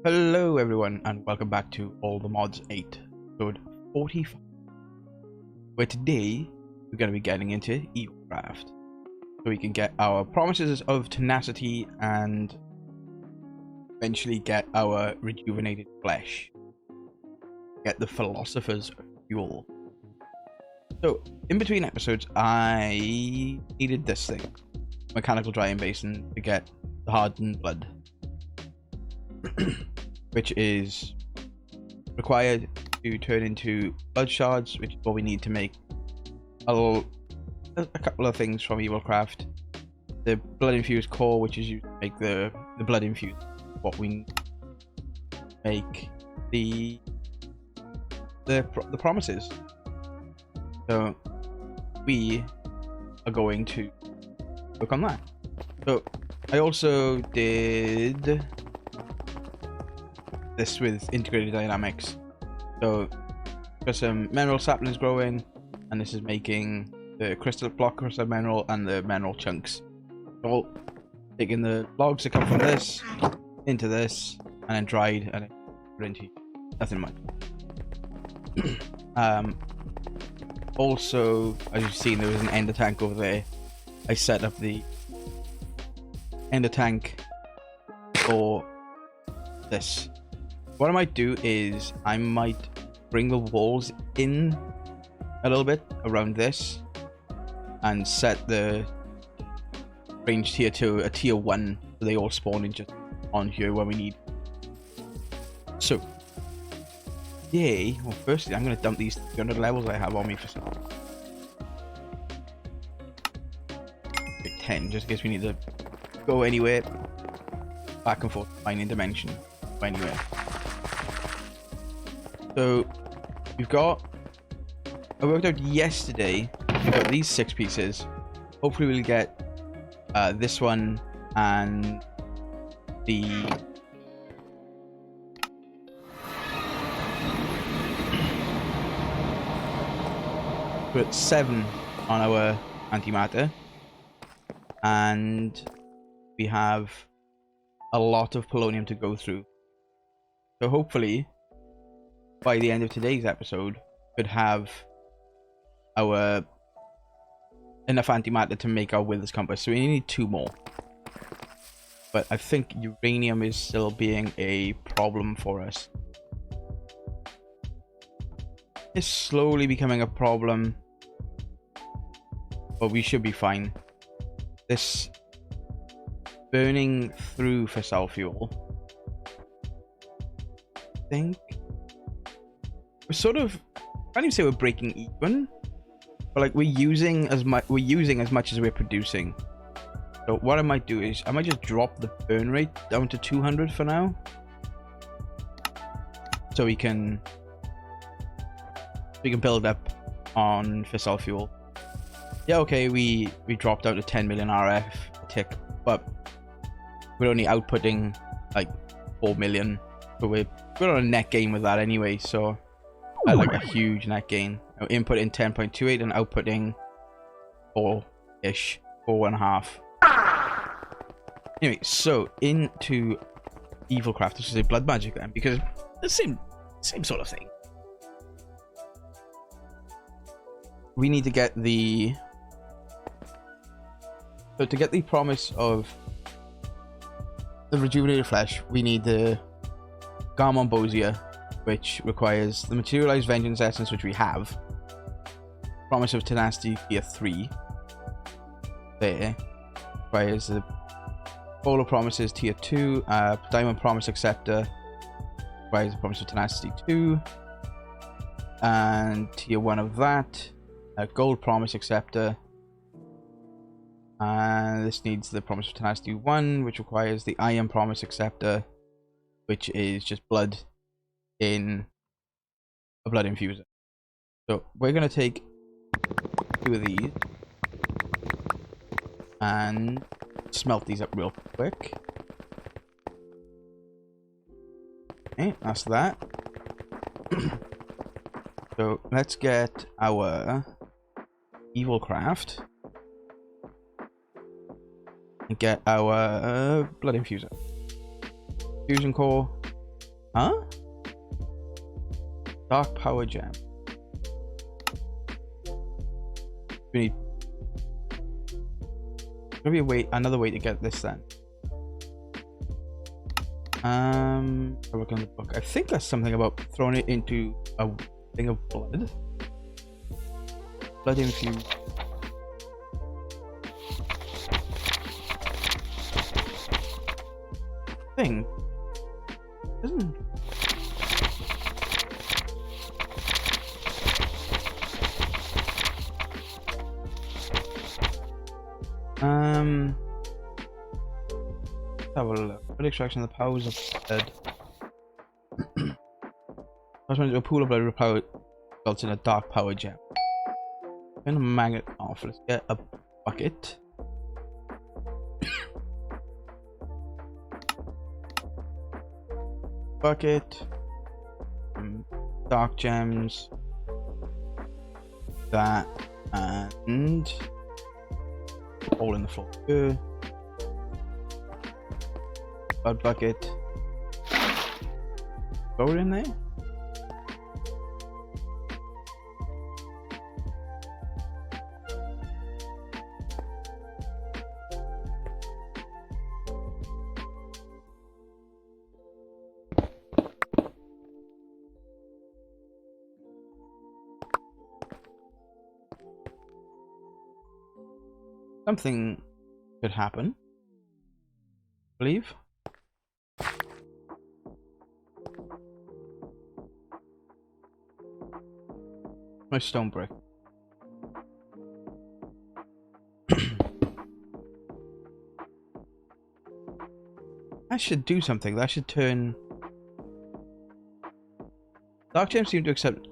Hello everyone and welcome back to All the Mods 8, episode 45, where today we're going to be getting into Evilcraft, so we can get our promises of tenacity and eventually get our rejuvenated flesh, get the philosopher's fuel. So in between episodes I needed this thing, mechanical drying basin, to get the hardened blood. Which is required to turn into blood shards, which is what we need to make a couple of things from Evilcraft. The blood infused core, which is used to make the blood infused, what we make the promises. So we are going to work on that. So I also did this with integrated dynamics, so got some mineral saplings growing, and this is making the block crystal mineral and the mineral chunks. So taking the logs that come from this into this and then dried and then put into nothing much. Also, as you've seen, there was an ender tank over there. I set up the ender tank for this. What I might do is I might bring the walls in a little bit around this and set the range tier to a tier 1, so they all spawn in just on here where we need. So yay. Well, firstly I'm going to dump these 300 levels I have on me for some. Like 10, just in case we need to go anywhere, back and forth, finding dimension, anywhere. So we've got, I worked out yesterday, we've got these 6 pieces. Hopefully we'll get this one and the we're at 7 on our antimatter, and we have a lot of polonium to go through. So hopefully by the end of today's episode, could have our enough antimatter to make our withers compass. So we need 2 more. But I think uranium is still being a problem for us. It's slowly becoming a problem, but we should be fine. This burning through fossil fuel, I think we're sort of, I can't even say we're breaking even, but like we're using as much as we're producing. So what I might do is I might just drop the burn rate down to 200 for now, so we can build up on fossil fuel. Yeah, okay, we dropped out to 10 million RF a tick, but we're only outputting like 4 million, but we're on a net gain with that anyway, so like a huge net gain. Input in 10.28 and outputting 4-ish, 4.5. Anyway, so into Evilcraft, this is a blood magic then, because the same sort of thing. We need to get the, so to get the promise of the rejuvenated flesh, we need the Garmonbosia, which requires the materialized vengeance essence, which we have. Promise of tenacity tier 3. There. Requires the Bowl of Promises tier 2. Diamond Promise Acceptor. Requires the Promise of tenacity 2. And tier 1 of that. Gold Promise Acceptor. And this needs the Promise of tenacity 1, which requires the Iron Promise Acceptor, which is just blood in a blood infuser. So we're going to take 2 of these and smelt these up real quick. Okay, that's that. So let's get our Evilcraft and get our blood infuser. Fusion core. Huh? Dark power gem. We need. Maybe another way to get this then. I look in the book. I think that's something about throwing it into a thing of blood. Blood infused. Thing. Isn't. Let's have a look. Blood extraction, the powers of blood. Transforms into a pool of blood results in a dark power gem. Turn a magnet off. Let's get a bucket. Bucket. Dark gems. That and hole in the floor. Good. Blood bucket. Throw it in there. Something could happen, I believe. My stone brick. That should do something. That should turn. Dark gems seem to accept.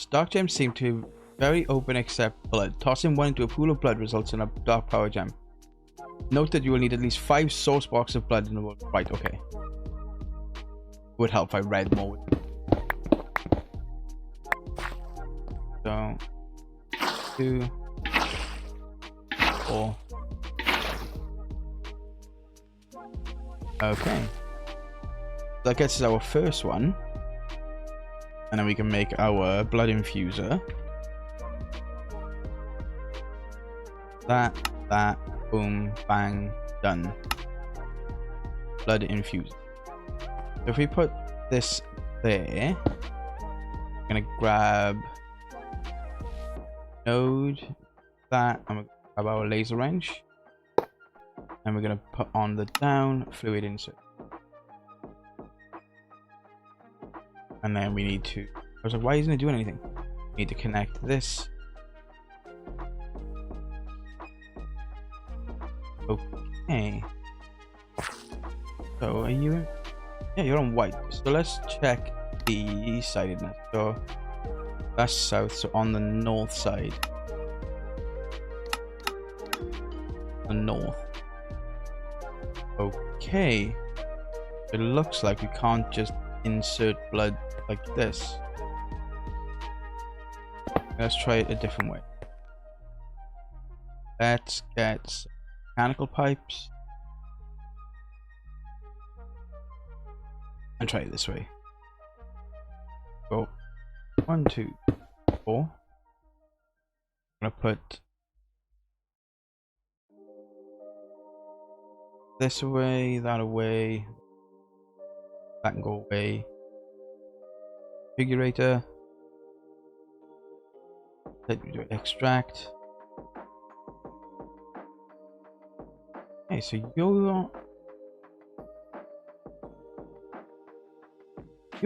Dark gems seem to very open accept blood. Tossing one into a pool of blood results in a dark power gem. Note that you will need at least 5 source boxes of blood in the world. Right, okay. Would help if I read more. So 2, 4. Okay. That gets us our first one. And then we can make our blood infuser. That, boom, bang, done. Blood infuser. So if we put this there, I'm gonna grab node, that, I'm gonna grab our laser wrench, and we're gonna put on the down fluid insert. And then we need to, I was like, why isn't it doing anything? We need to connect this. Okay. So are you in? Yeah, you're on white. So let's check the sidedness. So that's south, so on the north side. The north. Okay. It looks like we can't just insert blood like this. Let's try it a different way. Let's get mechanical pipes and try it this way. Go 1, 2, 4. I'm gonna put this away, that away, that can go away. Configurator. Let me do extract. Okay, so you're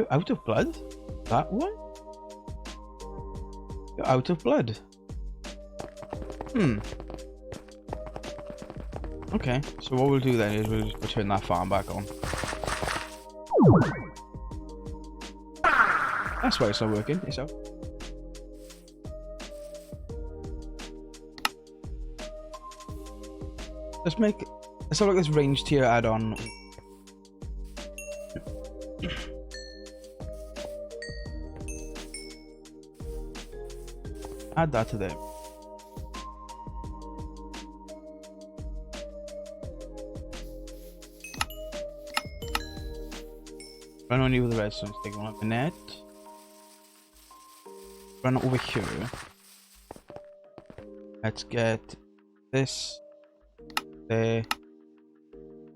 out of blood? That one? You're out of blood. Okay, so what we'll do then is we'll just turn that farm back on. That's why it's not working, it's out. Let's have like this range tier add-on. Add that to there. Run only with the redstone. It's taking 1 minute. Run over here. Let's get this, there,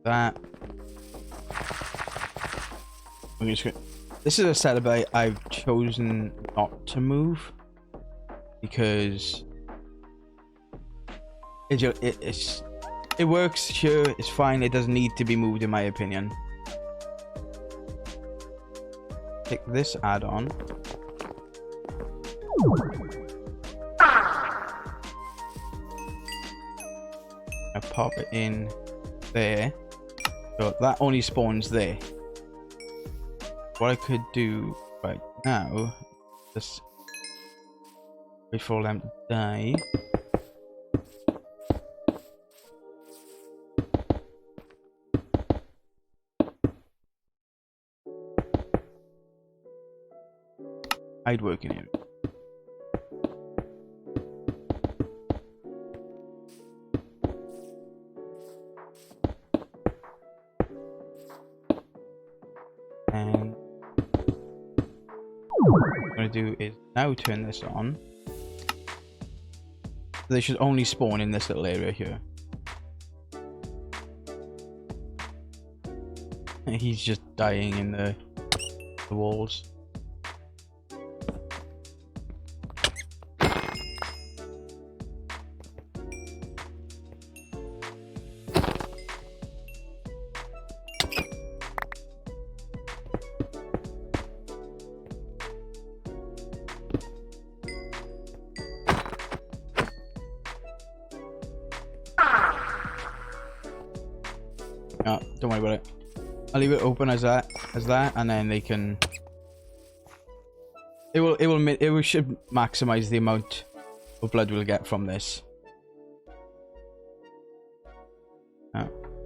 that. This is a setup I've chosen not to move because it works. Sure, it's fine. It doesn't need to be moved, in my opinion. Take this add-on. I pop it in there, so that only spawns there. What I could do right now, just wait for them to die. I'd work in here. And what I'm going to do is now turn this on. They should only spawn in this little area here. He's just dying in the walls. Oh, don't worry about it. I'll leave it open as that, and then they can. It should maximize the amount of blood we'll get from this.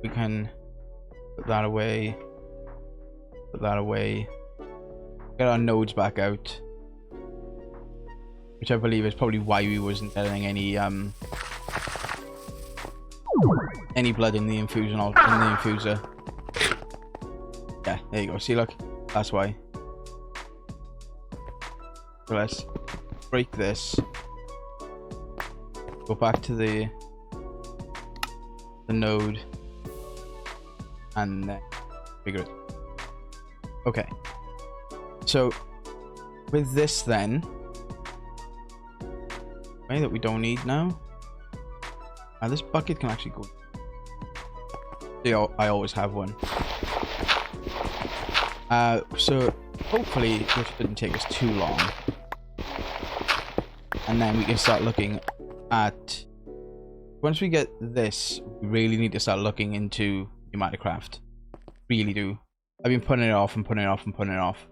We can put that away. Put that away. Get our nodes back out, which I believe is probably why we wasn't getting any blood in the infusion or in the infuser. Yeah, there you go. See, look, that's why. So let's break this. Go back to the node, and then figure it. Okay. So with this then, okay, that we don't need now. This bucket can actually go. Yeah, I always have one. So hopefully this didn't take us too long, and then we can start looking at. Once we get this, we really need to start looking into Minecraft. Really do. I've been putting it off and putting it off and putting it off.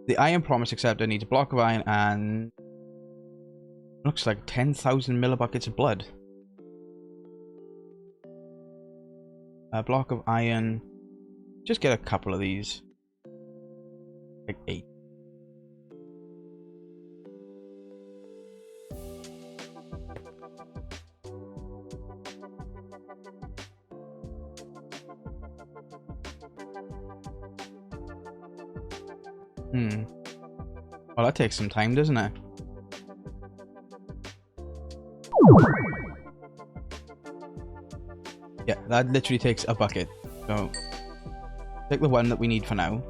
The iron promise accepted needs a block of iron and looks like 10,000 millibuckets of blood. A block of iron. Just get a couple of these. Like 8. Well, that takes some time, doesn't it? Yeah, that literally takes a bucket. So, take the one that we need for now.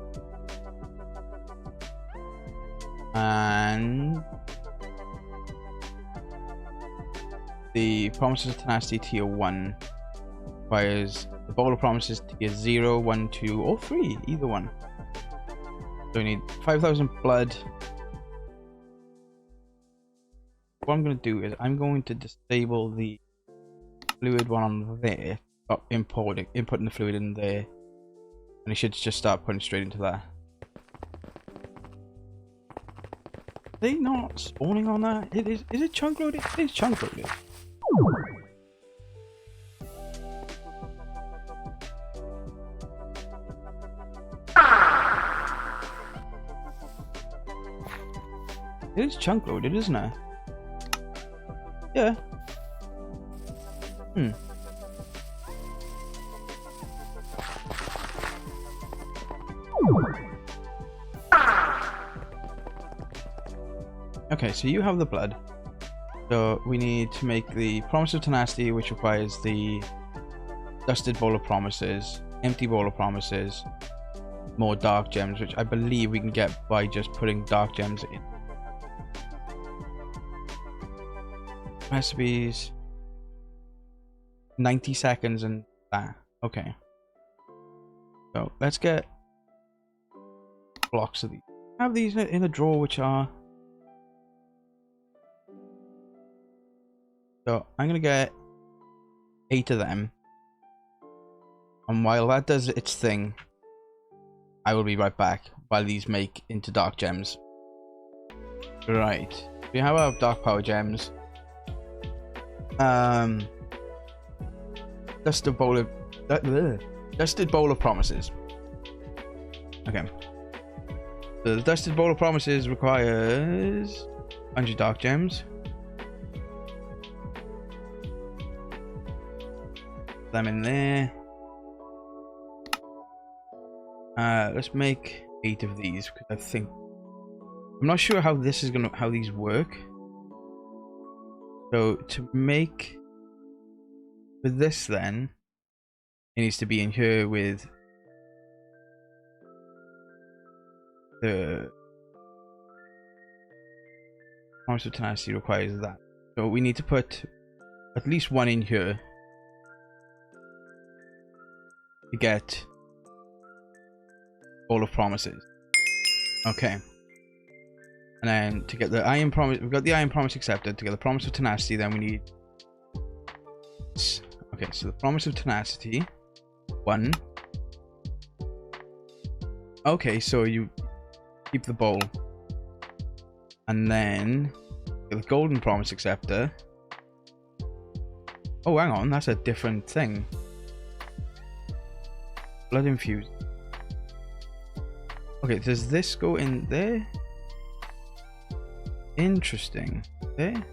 And the Promises of Tenacity tier 1 requires the Bowl of Promises tier 0, 1, 2, or 3, either one. So we need 5,000 blood. What I'm going to do is I'm going to disable the fluid one on there. Stop inputting the fluid in there. And it should just start putting straight into that. Are they not spawning on that? Is it chunk loaded? It is chunk loaded. It is chunk loaded, isn't it? Yeah. Okay, so you have the blood. So we need to make the Promise of Tenacity, which requires the Dusted Bowl of Promises, Empty Bowl of Promises, more Dark Gems, which I believe we can get by just putting Dark Gems in. Recipes. 90 seconds and that. Okay. So let's get blocks of these. I have these in a drawer, which are... So I'm gonna get 8 of them, and while that does its thing, I will be right back while these make into dark gems. Right, we have our dark power gems. Dusted bowl of promises. Okay, so the dusted bowl of promises requires 100 dark gems. Them in there. Let's make 8 of these because I think I'm not sure how this is how these work. So to make with this, then it needs to be in here with the Promise of Tenacity requires that. So we need to put at least 1 in here to get Bowl of Promises. Okay. And then to get the Iron Promise, we've got the Iron Promise accepted. To get the Promise of Tenacity, then we need... Okay, so the Promise of Tenacity. 1. Okay, so you keep the bowl. And then get the Golden Promise Acceptor. Oh, hang on, that's a different thing. Blood infused. Okay, does this go in there? Interesting. There?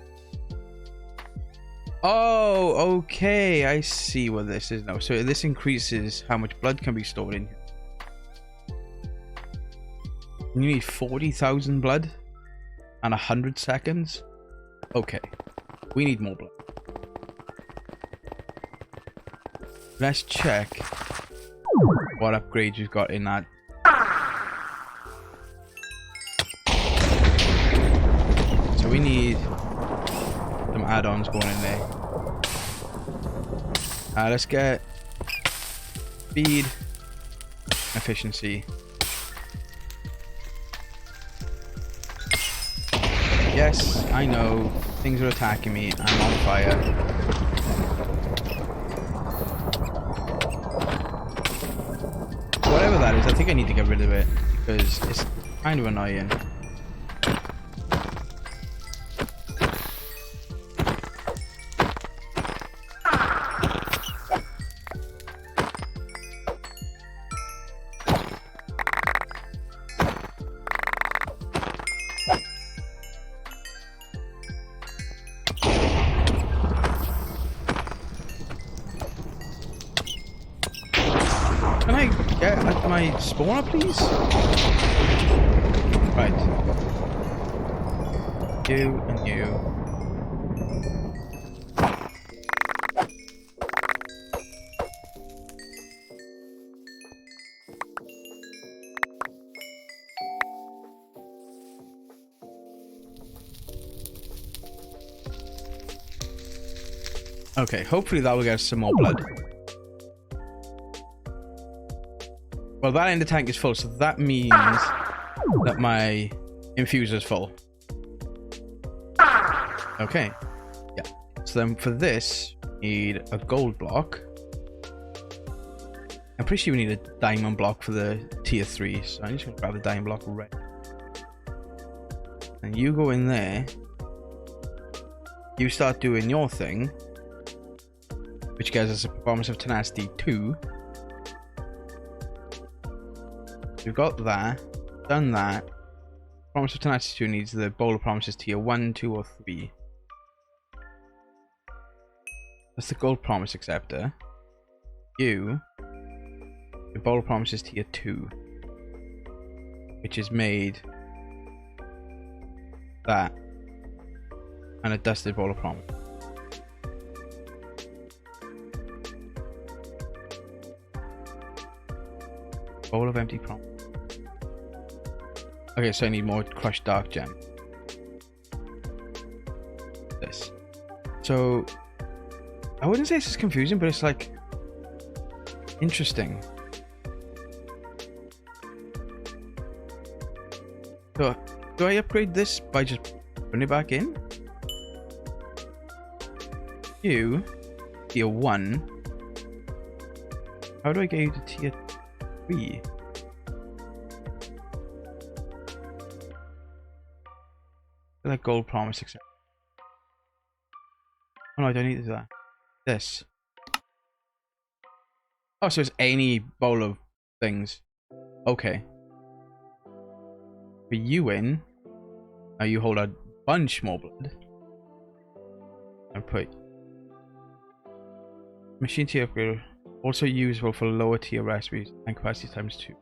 Oh, okay. I see what this is now. So this increases how much blood can be stored in here. You need 40,000 blood and 100 seconds. Okay, we need more blood. Let's check what upgrades we've got in that. So we need some add-ons going in there. Let's get speed, efficiency. Yes, I know things are attacking me. I'm on fire. Whatever that is, I think I need to get rid of it because it's kind of annoying. Can I get my spawner, please? Right. You and you. Okay, hopefully that will get us some more blood. Well, that end of tank is full, so that means that my infuser is full. Okay. Yeah. So then for this, we need a gold block. I'm pretty sure we need a diamond block for the tier 3, so I'm just going to grab the diamond block red. And you go in there. You start doing your thing, which gives us a Promise of Tenacity 2. We've got that, done that. Promise of Tenacity 2 needs the Bowl of Promises tier 1, 2, or 3. That's the Gold Promise Acceptor. You, the Bowl of Promises tier 2, which is made that and a dusted bowl of promise. Bowl of empty promise. Okay, so I need more crushed dark gem. This. So I wouldn't say this is confusing, but it's like interesting. So do I upgrade this by just putting it back in? You, tier 1. How do I get you to tier 3? Like gold promise, etc. Oh no, I don't need that. This. Oh, so it's any bowl of things. Okay. For you in, now you hold a bunch more blood. And put machine tier upgrade, also useful for lower tier recipes and capacity times 2.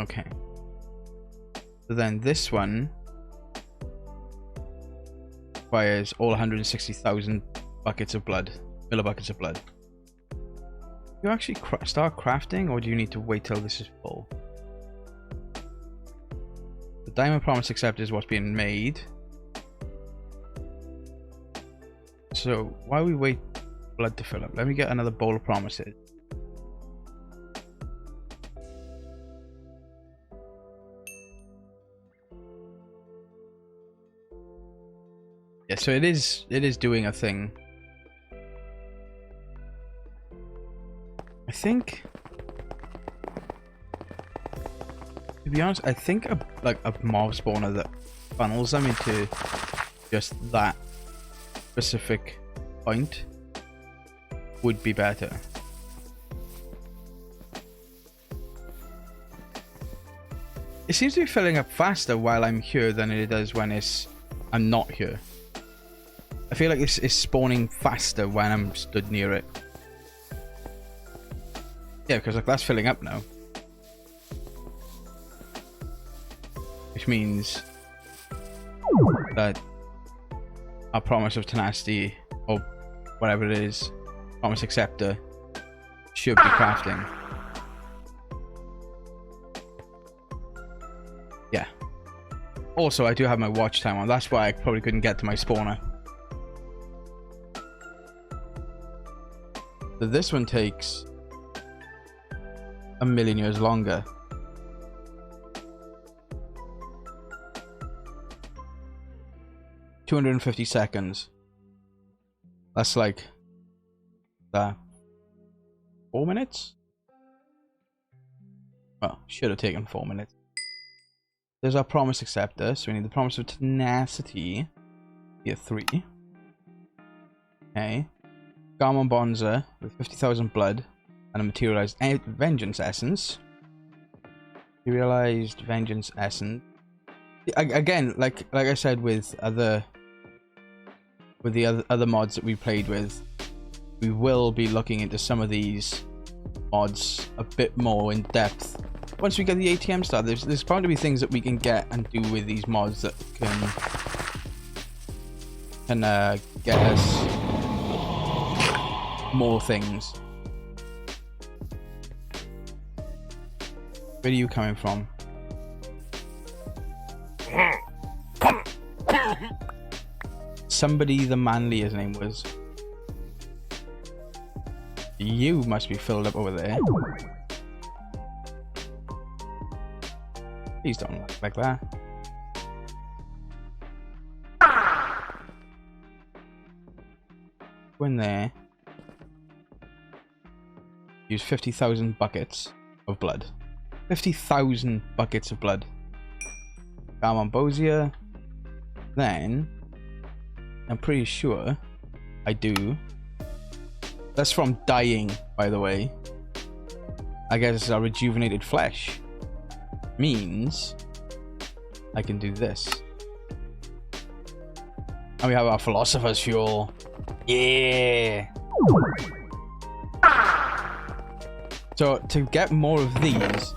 Okay. So then this one requires all 160,000 buckets of blood, millibuckets of blood. Do you actually start crafting, or do you need to wait till this is full? The diamond promise accepted is what's being made. So while we wait blood to fill up, let me get another bowl of promises. Yeah, so it is doing a thing. I think, to be honest, I think a mob spawner that funnels them into just that specific point would be better. It seems to be filling up faster while I'm here than it does when I'm not here. I feel like it's spawning faster when I'm stood near it. Yeah, because like that's filling up now. Which means that our promise of tenacity, or whatever it is, promise acceptor, should be crafting. Yeah. Also, I do have my watch time on. That's why I probably couldn't get to my spawner. So this one takes a million years longer. $250 seconds. That's like 4 minutes? Well, should have taken 4 minutes. There's our promise acceptor, so we need the promise of tenacity. Here, 3. Okay. Garmon Bonza with 50,000 blood and a materialized vengeance essence. Materialized vengeance essence. Again, like I said with the other mods that we played with, we will be looking into some of these mods a bit more in depth once we get the ATM started. There's bound to be things that we can get and do with these mods that can get us more things. Where are you coming from? Somebody the manly, his name was. You must be filled up over there. Please don't look like that. Go in there. Use 50,000 buckets of blood. 50,000 buckets of blood. Garmon Bozia. Then I'm pretty sure I do. That's from dying, by the way. I guess it's our rejuvenated flesh. Means I can do this. And we have our philosopher's fuel. Yeah. So to get more of these,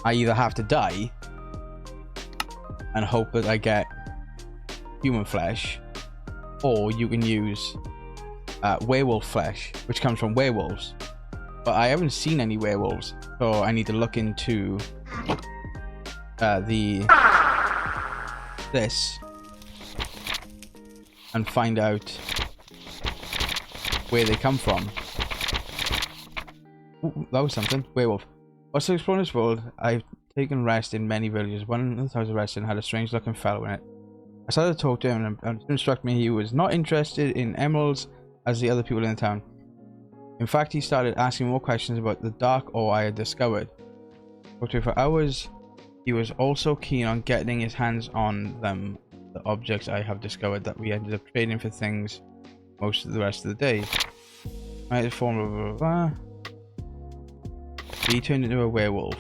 I either have to die and hope that I get human flesh, or you can use werewolf flesh, which comes from werewolves. But I haven't seen any werewolves, so I need to look into this and find out where they come from. Ooh, that was something. Werewolf. Also exploring this world, I've taken rest in many villages. One of the times I rested had a strange looking fellow in it. I started to talk to him and it struck me he was not interested in emeralds as the other people in the town. In fact, he started asking more questions about the dark ore I had discovered. Talked to him for hours. He was also keen on getting his hands on them, the objects I have discovered, that we ended up trading for things most of the rest of the day. I had formed blah, blah, blah. He turned into a werewolf.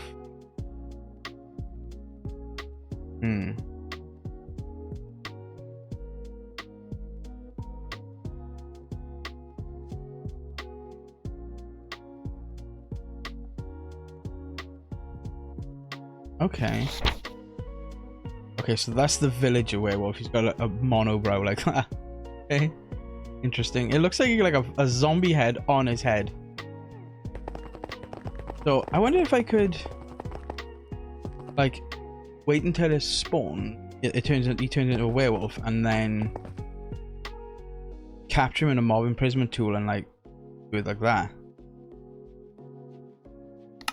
Okay. Okay, so that's the villager werewolf. He's got a monobrow like that. Okay. Interesting. It looks like a zombie head on his head. So I wonder if I could like wait until it spawns. He turns into a werewolf, and then capture him in a mob imprisonment tool and like do it like that.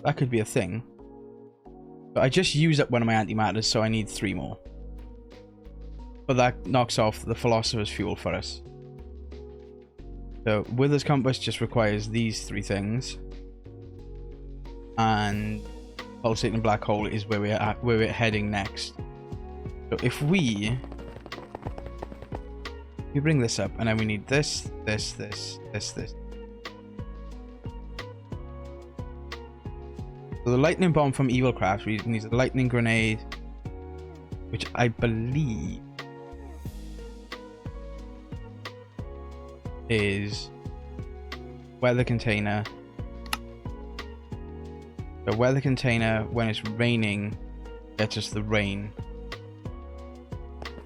That could be a thing. But I just used up one of my antimatters, so I need 3 more. But that knocks off the philosopher's fuel for us. So Wither's compass just requires these 3 things, and pulsating black hole is where we're heading next. So if we bring this up, and then we need this. So the lightning bomb from Evilcraft, we need a lightning grenade, which I believe is weather container. The weather container, when it's raining, gets us the rain.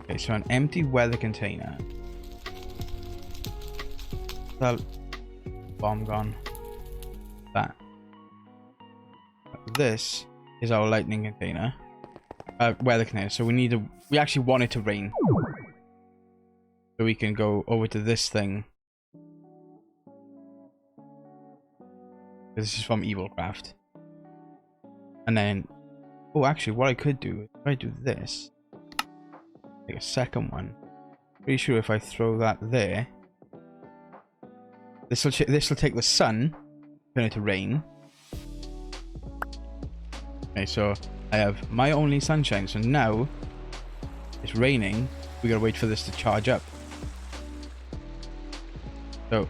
Okay, so an empty weather container. That bomb gone. That. This is our lightning container. Weather container. So we actually want it to rain. So we can go over to this thing. This is from Evilcraft. And then, oh, actually, what I could do is if I do this, take a second one. Pretty sure if I throw that there, this will take the sun, turn it to rain. Okay, so I have my only sunshine. So now it's raining. We gotta wait for this to charge up. So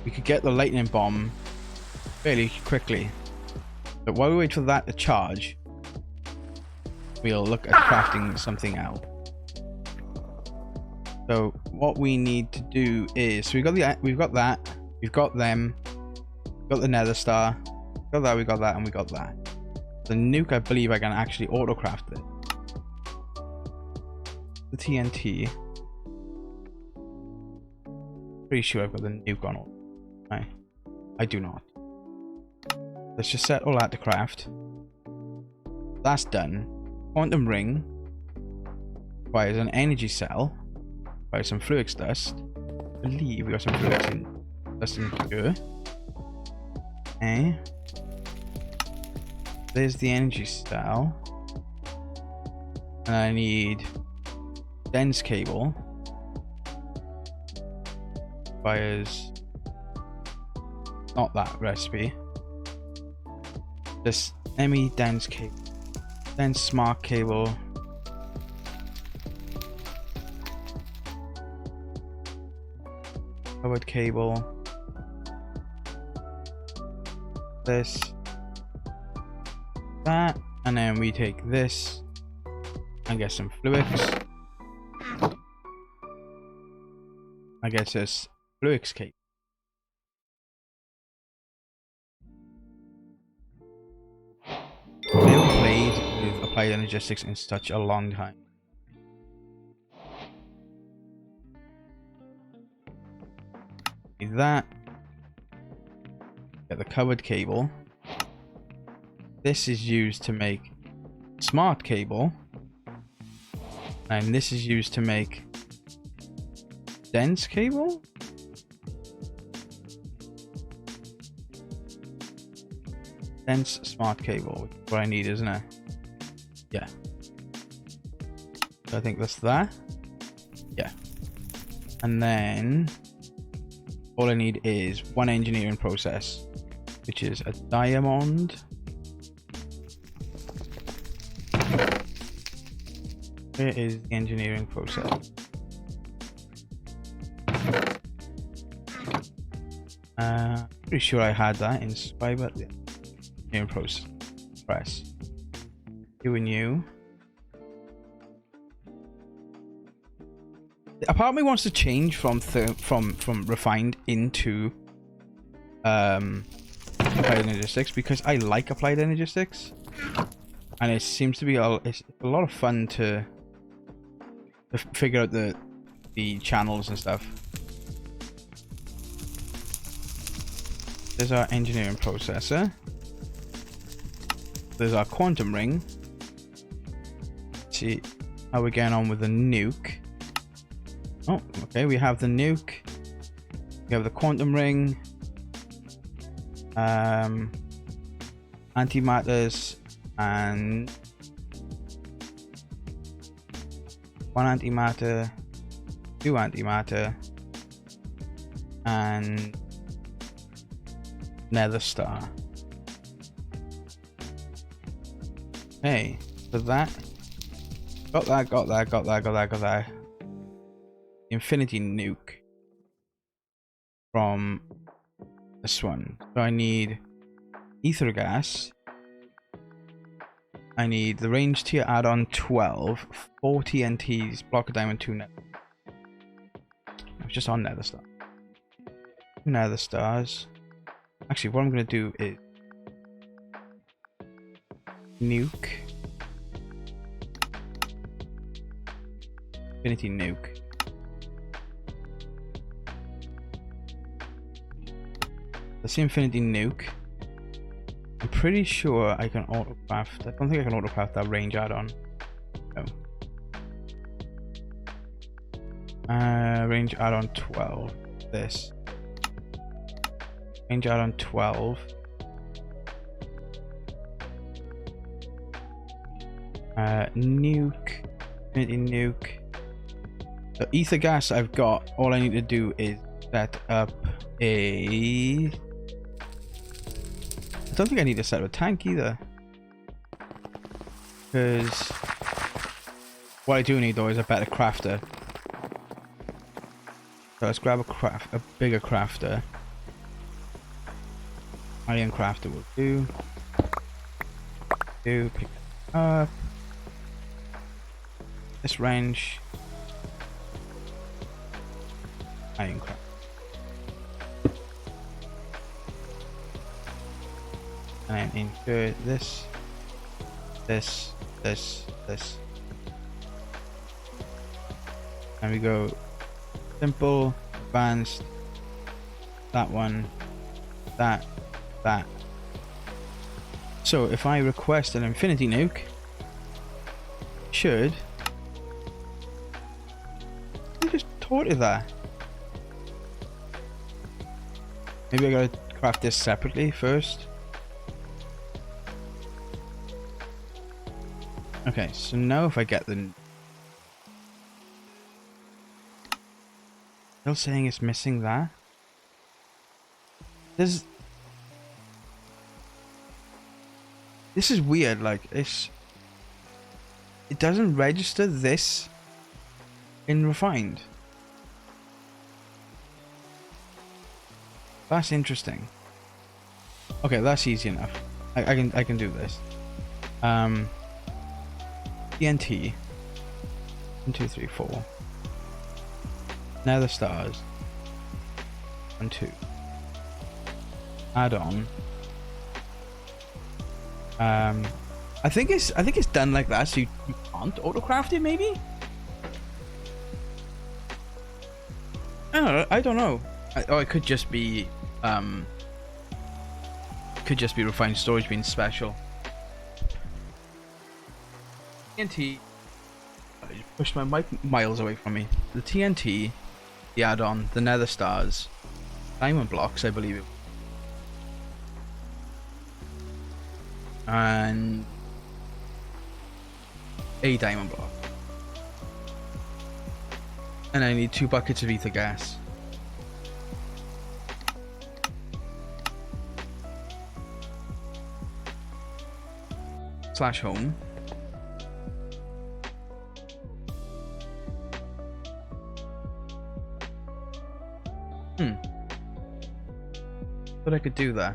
we could get the lightning bomb fairly quickly. But while we wait for that to charge, we'll look at crafting something out. So what we need to do is, so we've got that, we've got them, we've got the nether star, we got that, and we got that. The nuke, I believe I can actually auto-craft it. The TNT. Pretty sure I've got the nuke on all. Right. I do not. Let's just set all that to craft. That's done. Quantum ring requires an energy cell. Requires some fluix dust. I believe we got some fluix dust in here. Okay. There's the energy cell. And I need dense cable. Requires not that recipe. This ME dense cable. Dense smart cable. Covered cable. This. That. And then we take this and get some fluix. I guess this fluix cable. Nail blade with applied logistics in such a long time. Need that. Get the covered cable. This is used to make smart cable. And this is used to make dense cable? Dense smart cable, which is what I need, isn't it? Yeah. So I think that's that. Yeah. And then all I need is one engineering process, which is a diamond. Where is the engineering process? Pretty sure I had that in Spyber. Yeah. Engineering process. Press. You and you. A part of me wants to change from refined into applied logistics because I like applied logistics, and it seems to be it's a lot of fun to figure out the channels and stuff. There's our engineering processor. There's our quantum ring. Let's see how we're getting on with the nuke. Oh, okay, we have the nuke. We have the quantum ring. Antimatters and one antimatter, two antimatter, and nether star. Hey, so that got that. Infinity nuke from this one. So I need ether gas. I need the range tier add-on 12, 4 TNTs, block of diamond, 2 nether. I was just on nether star. 2 nether stars. Actually, what I'm gonna do is nuke. Infinity nuke. That's the infinity nuke. I'm pretty sure I can autocraft. I don't think I can autocraft that range add-on. No. Range add-on 12. This. Range add-on 12. Nuke. Infinity nuke. The ether gas I've got. All I need to do is set up a... I don't think I need to set up a tank either, because what I do need though is a better crafter. So let's grab a bigger crafter. Iron crafter will do. Pick it up. This range. Iron crafter. And then insert this. And we go simple, advanced, that one, that. So if I request an infinity nuke, should I just taught it that? Maybe I gotta craft this separately first. Okay, so now if I get the... Still saying it's missing that? This is weird, like, it doesn't register this in refined. That's interesting. Okay, that's easy enough. I can do this. TNT. 1, 2, 3, 4. Nether stars. 1, 2. Add on. I think it's done like that, so you can't autocraft it. Maybe. I don't know. Oh, it could just be refined storage being special. TNT. You pushed my mic miles away from me. The TNT, the add-on, the nether stars, diamond blocks, I believe it. And a diamond block. And I need 2 buckets of ether gas. / home. But I could do that.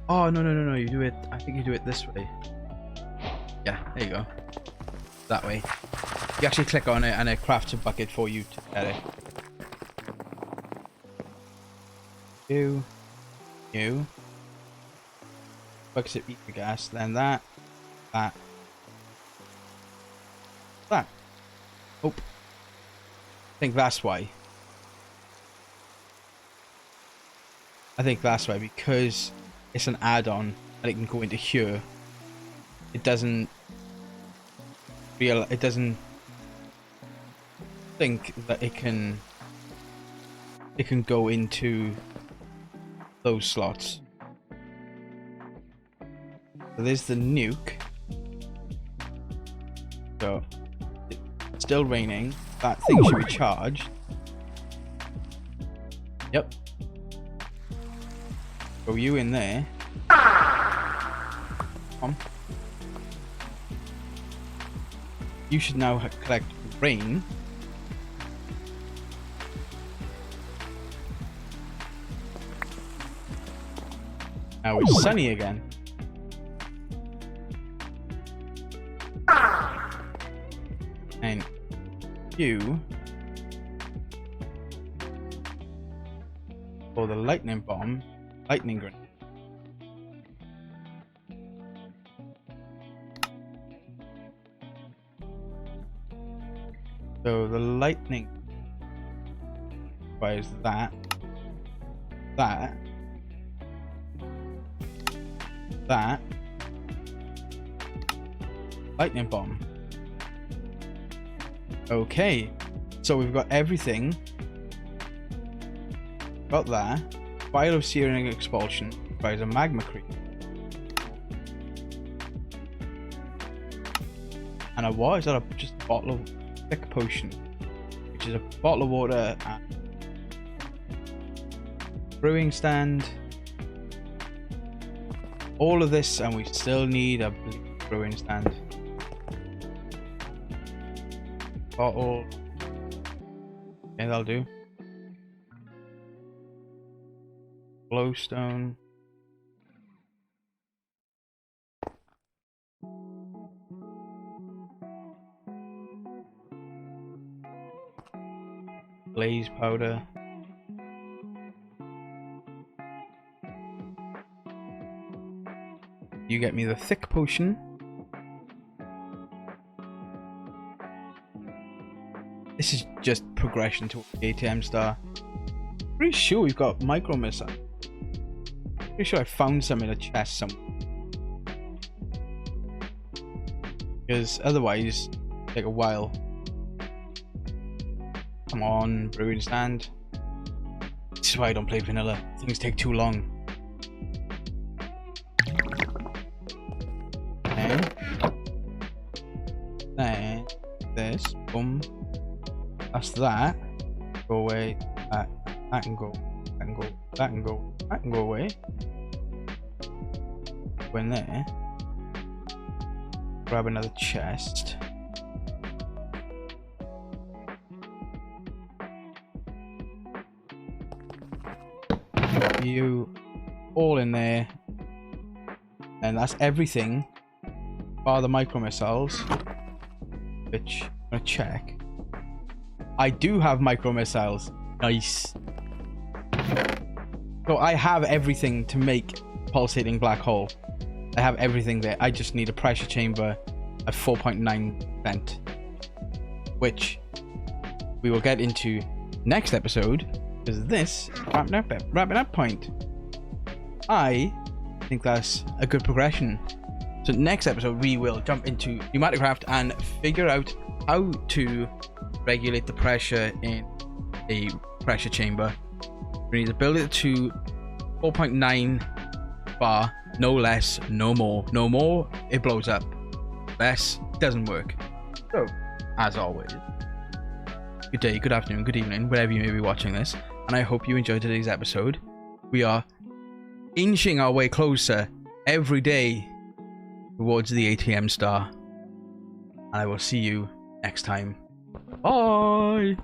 Oh, no, you do it, I think you do it this way. Yeah, there you go. That way. You actually click on it and it crafts a bucket for you to get it. You. Buckets of ether gas, then that. Oh. I think that's why. Because it's an add-on and it can go into here. It doesn't think that it can go into those slots. So there's the nuke. So it's still raining. That thing should be charged. Yep. Throw you in there. Come on. You should now collect rain. Now it's sunny again. And you for the lightning bomb, lightning grenade. So the lightning requires that, lightning bomb. Okay, so we've got everything. Got that. Vial of searing expulsion requires a magma creep. And a what? Is that just a bottle of thick potion? Which is a bottle of water and brewing stand. All of this, and we still need a brewing stand. Bottle. Okay, that'll do. Glowstone. Blaze powder. You get me the thick potion. This is just progression to the ATM star. Pretty sure we've got micro missile. Pretty sure I found some in a chest somewhere. Because otherwise, it'll take a while. Come on, brewing stand. This is why I don't play vanilla. Things take too long. Then this, boom. That's that. Go away. That can go. That can go. That can go. That can go away. Go in there. Grab another chest. You all in there. And that's everything bar the micro missiles, which I'm gonna check. I do have micro missiles. Nice. So I have everything to make pulsating black hole. I have everything there. I just need a pressure chamber at 4.9%, which we will get into next episode, because this is wrapping up point. I think that's a good progression. So next episode we will jump into pneumatic craft and figure out how to regulate the pressure in a pressure chamber. We need to build it to 4.9 bar, no less, no more. No more, it blows up. Less, doesn't work. So, as always, good day, good afternoon, good evening, wherever you may be watching this, and I hope you enjoyed today's episode. We are inching our way closer every day towards the ATM star, and I will see you next time. Bye!